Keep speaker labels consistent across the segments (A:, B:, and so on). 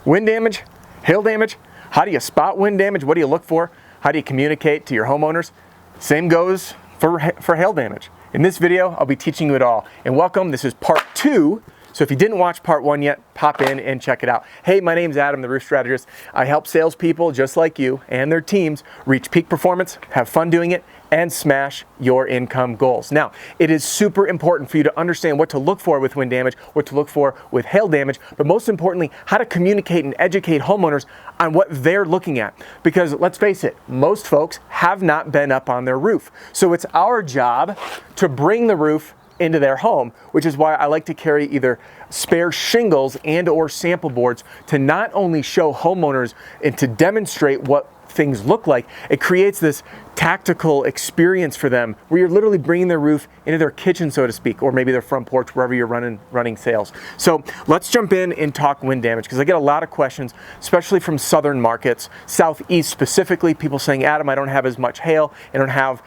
A: Wind damage, hail damage. How do you spot wind damage? What do you look for? How do you communicate to your homeowners? Same goes for hail damage. In this video, I'll be teaching you it all. And welcome, this is part 2. So if you didn't watch part 1 yet, pop in and check it out. Hey, my name's Adam, the roof strategist. I help salespeople just like you and their teams reach peak performance, have fun doing it, and smash your income goals. Now, it is super important for you to understand what to look for with wind damage, what to look for with hail damage, but most importantly, how to communicate and educate homeowners on what they're looking at. Because let's face it, most folks have not been up on their roof. So it's our job to bring the roof into their home, which is why I like to carry either spare shingles and or sample boards to not only show homeowners and to demonstrate what things look like, it creates this tactical experience for them where you're literally bringing their roof into their kitchen, so to speak, or maybe their front porch, wherever you're running sales. So let's jump in and talk wind damage, because I get a lot of questions, especially from southern markets, southeast specifically, people saying, Adam, I don't have as much hail, I don't have,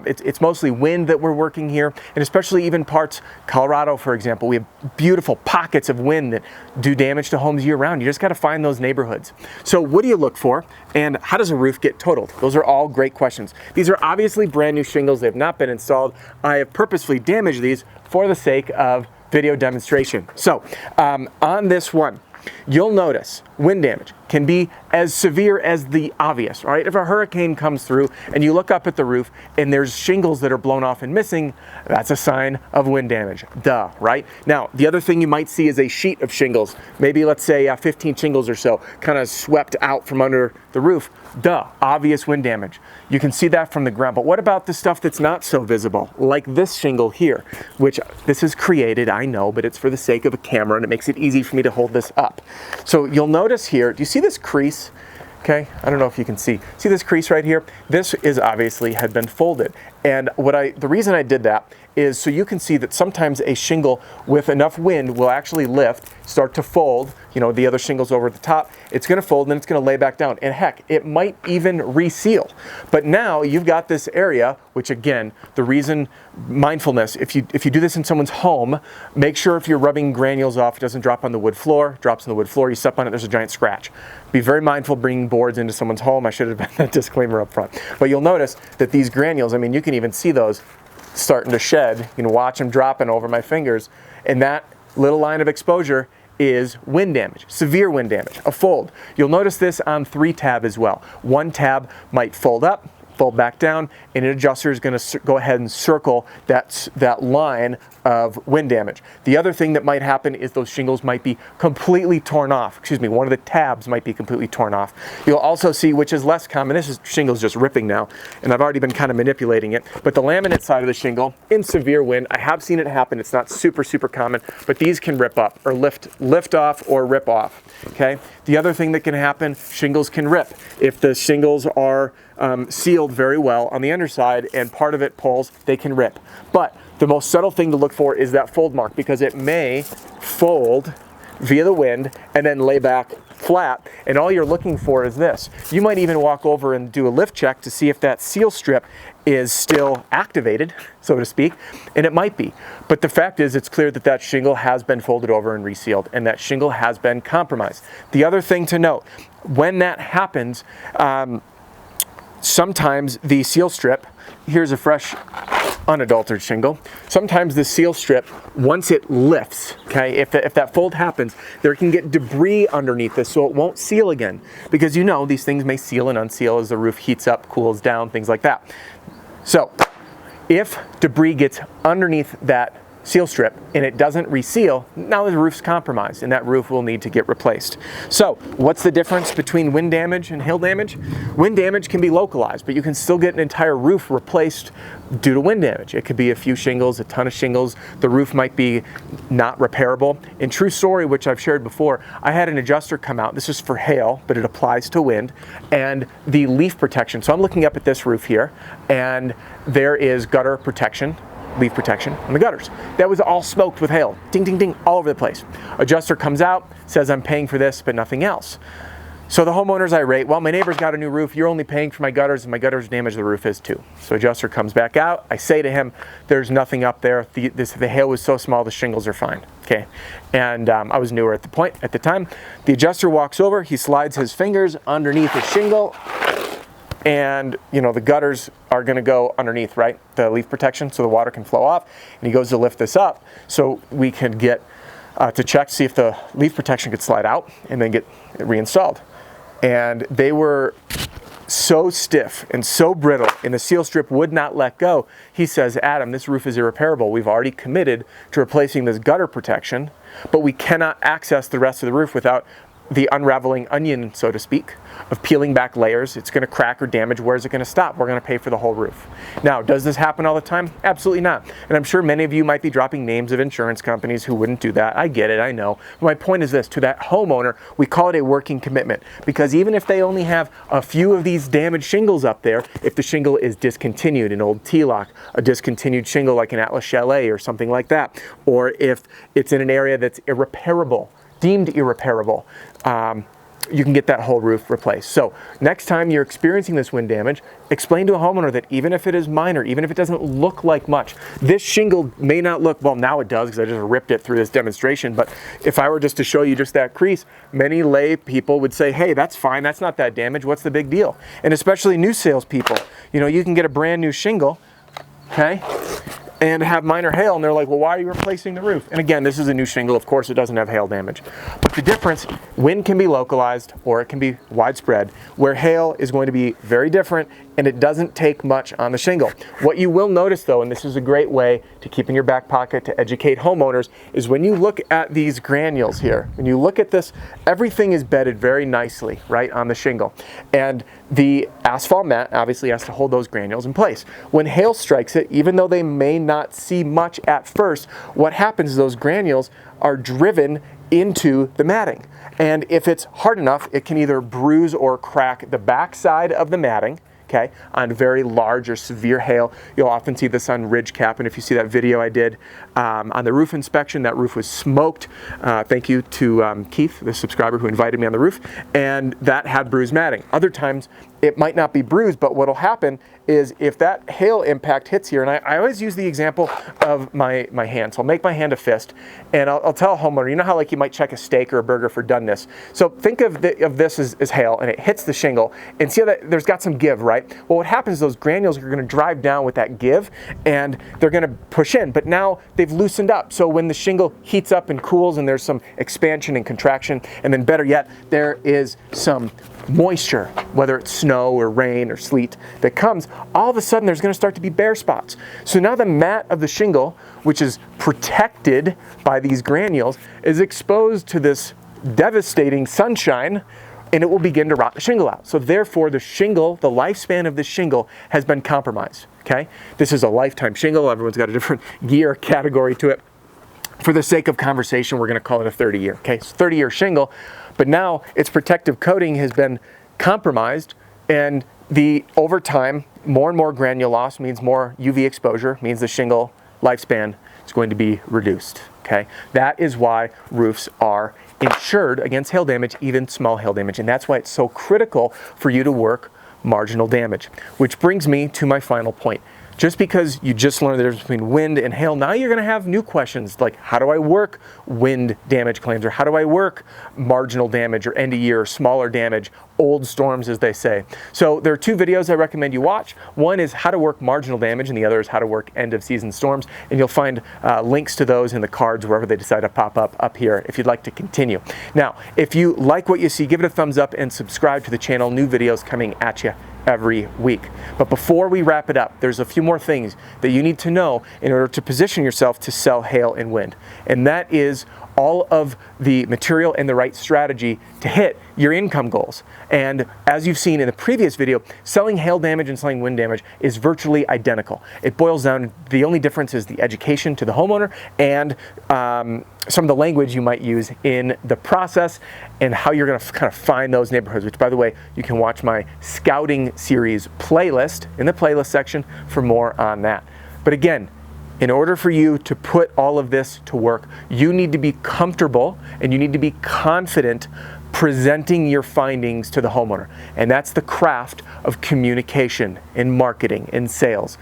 A: it's mostly wind that we're working here, and especially even parts, Colorado, for example, we have beautiful pockets of wind that do damage to homes year round. You just got to find those neighborhoods. So what do you look for, and how does a roof get totaled? Those are all great questions. These are obviously brand new shingles. They have not been installed. I have purposefully damaged these for the sake of video demonstration. So on this one, you'll notice wind damage can be as severe as the obvious, right? If a hurricane comes through and you look up at the roof and there's shingles that are blown off and missing, that's a sign of wind damage. Duh, right? Now, the other thing you might see is a sheet of shingles, maybe let's say 15 shingles or so, kind of swept out from under the roof. Duh, obvious wind damage. You can see that from the ground. But what about the stuff that's not so visible, like this shingle here, which this is created, I know, but it's for the sake of a camera and it makes it easy for me to hold this up. So you'll notice here, do you see this crease? Okay, I don't know if you can see this crease right here? This is obviously had been folded. And the reason I did that is so you can see that sometimes a shingle with enough wind will actually lift, start to fold, you know, the other shingles over at the top, it's gonna fold and then it's gonna lay back down. And heck, it might even reseal. But now you've got this area, which again, the reason, mindfulness, if you do this in someone's home, make sure if you're rubbing granules off, it doesn't drop on the wood floor, drops on the wood floor, you step on it, there's a giant scratch. Be very mindful bringing boards into someone's home. I should have had that disclaimer up front. But you'll notice that these granules, I mean, you can even see those starting to shed. You can watch them dropping over my fingers. And that little line of exposure is wind damage, severe wind damage, a fold. You'll notice this on 3 tab as well. 1 tab might fold up, fold back down, and an adjuster is going to go ahead and circle that line of wind damage. The other thing that might happen is those shingles might be completely torn off. Excuse me, one of the tabs might be completely torn off. You'll also see, which is less common, shingle's just ripping now, and I've already been kind of manipulating it, but the laminate side of the shingle, in severe wind, I have seen it happen, it's not super common, but these can rip up, or lift off or rip off, okay? The other thing that can happen, shingles can rip. If the shingles are sealed very well on the underside and part of it pulls, they can rip. But the most subtle thing to look for is that fold mark, because it may fold via the wind and then lay back flat, and all you're looking for is this. You might even walk over and do a lift check to see if that seal strip is still activated, so to speak, and it might be. But the fact is, it's clear that that shingle has been folded over and resealed, and that shingle has been compromised. The other thing to note, when that happens, sometimes the seal strip, here's a fresh unadulterated shingle, sometimes the seal strip, once it lifts, okay, if that fold happens, there can get debris underneath this, so it won't seal again, because you know these things may seal and unseal as the roof heats up, cools down, things like that. So if debris gets underneath that seal strip and it doesn't reseal, now the roof's compromised and that roof will need to get replaced. So what's the difference between wind damage and hail damage? Wind damage can be localized, but you can still get an entire roof replaced due to wind damage. It could be a few shingles, a ton of shingles. The roof might be not repairable. In true story, which I've shared before, I had an adjuster come out. This is for hail, but it applies to wind, and the leaf protection. So I'm looking up at this roof here, and there is gutter protection, leaf protection on the gutters. That was all smoked with hail. Ding, ding, ding, all over the place. Adjuster comes out, says I'm paying for this, but nothing else. So the homeowner's irate. Well, my neighbor's got a new roof. You're only paying for my gutters, and my gutters damaged, the roof is too. So adjuster comes back out. I say to him, there's nothing up there. The hail was so small, the shingles are fine. Okay. And I was newer at the time. The adjuster walks over. He slides his fingers underneath the shingle, and the gutters are going to go underneath, right? The leaf protection, so the water can flow off. And he goes to lift this up so we can get to check, see if the leaf protection could slide out and then get reinstalled. And they were so stiff and so brittle, and the seal strip would not let go. He says, Adam, this roof is irreparable. We've already committed to replacing this gutter protection, but we cannot access the rest of the roof without the unraveling onion, so to speak, of peeling back layers. It's going to crack or damage. Where is it going to stop? We're going to pay for the whole roof. Now, does this happen all the time? Absolutely not. And I'm sure many of you might be dropping names of insurance companies who wouldn't do that. I get it, I know. But my point is this, to that homeowner, we call it a working commitment, because even if they only have a few of these damaged shingles up there, if the shingle is discontinued, an old T-lock, a discontinued shingle like an Atlas Chalet or something like that, or if it's in an area that's irreparable, deemed irreparable, you can get that whole roof replaced. So next time you're experiencing this wind damage, explain to a homeowner that even if it is minor, even if it doesn't look like much, this shingle may not look, well, now it does because I just ripped it through this demonstration, but if I were just to show you just that crease, many lay people would say, hey, that's fine, that's not that damage, what's the big deal? And especially new salespeople, you can get a brand new shingle, okay, and have minor hail, and they're like, well, why are you replacing the roof? And again, this is a new shingle. Of course, it doesn't have hail damage. But the difference, wind can be localized or it can be widespread, where hail is going to be very different, and it doesn't take much on the shingle. What you will notice, though, and this is a great way to keep in your back pocket to educate homeowners, is when you look at these granules here, when you look at this, everything is bedded very nicely, right, on the shingle. And the asphalt mat obviously has to hold those granules in place. When hail strikes it, even though they may not see much at first, what happens is those granules are driven into the matting. And if it's hard enough, it can either bruise or crack the backside of the matting, okay, on very large or severe hail. You'll often see this on ridge cap, and if you see that video I did on the roof inspection, that roof was smoked. Thank you to Keith, the subscriber who invited me on the roof, and that had bruised matting. Other times, it might not be bruised, but what'll happen is if that hail impact hits here, and I always use the example of my hand. So I'll make my hand a fist, and I'll tell a homeowner, you know how like you might check a steak or a burger for doneness. So think of this as hail, and it hits the shingle, and see how that there's got some give, right? Well, what happens is those granules are going to drive down with that give, and they're going to push in, but now they've loosened up. So when the shingle heats up and cools, and there's some expansion and contraction, and then better yet, there is some moisture, whether it's snow or rain or sleet that comes, all of a sudden there's going to start to be bare spots. So now the mat of the shingle, which is protected by these granules, is exposed to this devastating sunshine, and it will begin to rot the shingle out. So therefore the shingle, the lifespan of the shingle has been compromised, okay? This is a lifetime shingle. Everyone's got a different year category to it. For the sake of conversation, we're going to call it a 30-year, okay? It's 30-year shingle, but now its protective coating has been compromised, and over time, more and more granule loss means more UV exposure, means the shingle lifespan is going to be reduced, okay? That is why roofs are insured against hail damage, even small hail damage, and that's why it's so critical for you to work marginal damage. Which brings me to my final point. Just because you just learned the difference between wind and hail, now you're going to have new questions like, how do I work wind damage claims, or how do I work marginal damage or end of year, smaller damage, old storms as they say. So there are two videos I recommend you watch. One is how to work marginal damage, and the other is how to work end of season storms, and you'll find links to those in the cards wherever they decide to pop up here if you'd like to continue. Now, if you like what you see, give it a thumbs up and subscribe to the channel. New videos coming at you every week. But before we wrap it up, there's a few more things that you need to know in order to position yourself to sell hail and wind. And that is all of the material and the right strategy to hit your income goals. And as you've seen in the previous video, selling hail damage and selling wind damage is virtually identical. It boils down, the only difference is the education to the homeowner and some of the language you might use in the process and how you're going to kind of find those neighborhoods, which, by the way, you can watch my scouting series playlist in the playlist section for more on that. But again, in order for you to put all of this to work, you need to be comfortable and you need to be confident presenting your findings to the homeowner. And that's the craft of communication in marketing and sales.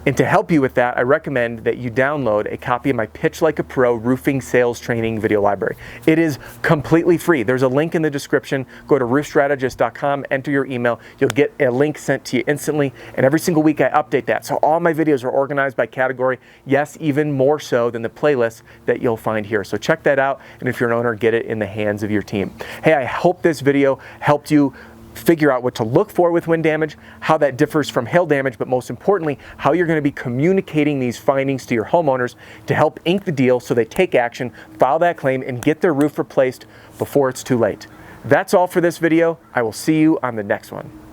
A: And to help you with that, I recommend that you download a copy of my Pitch Like a Pro Roofing Sales Training video library. It is completely free. There's a link in the description. Go to roofstrategist.com, enter your email. You'll get a link sent to you instantly. And every single week I update that. So all my videos are organized by category. Yes, even more so than the playlists that you'll find here. So check that out. And if you're an owner, get it in the hands of your team. Hey, I hope this video helped you figure out what to look for with wind damage, how that differs from hail damage, but most importantly, how you're going to be communicating these findings to your homeowners to help ink the deal so they take action, file that claim, and get their roof replaced before it's too late. That's all for this video. I will see you on the next one.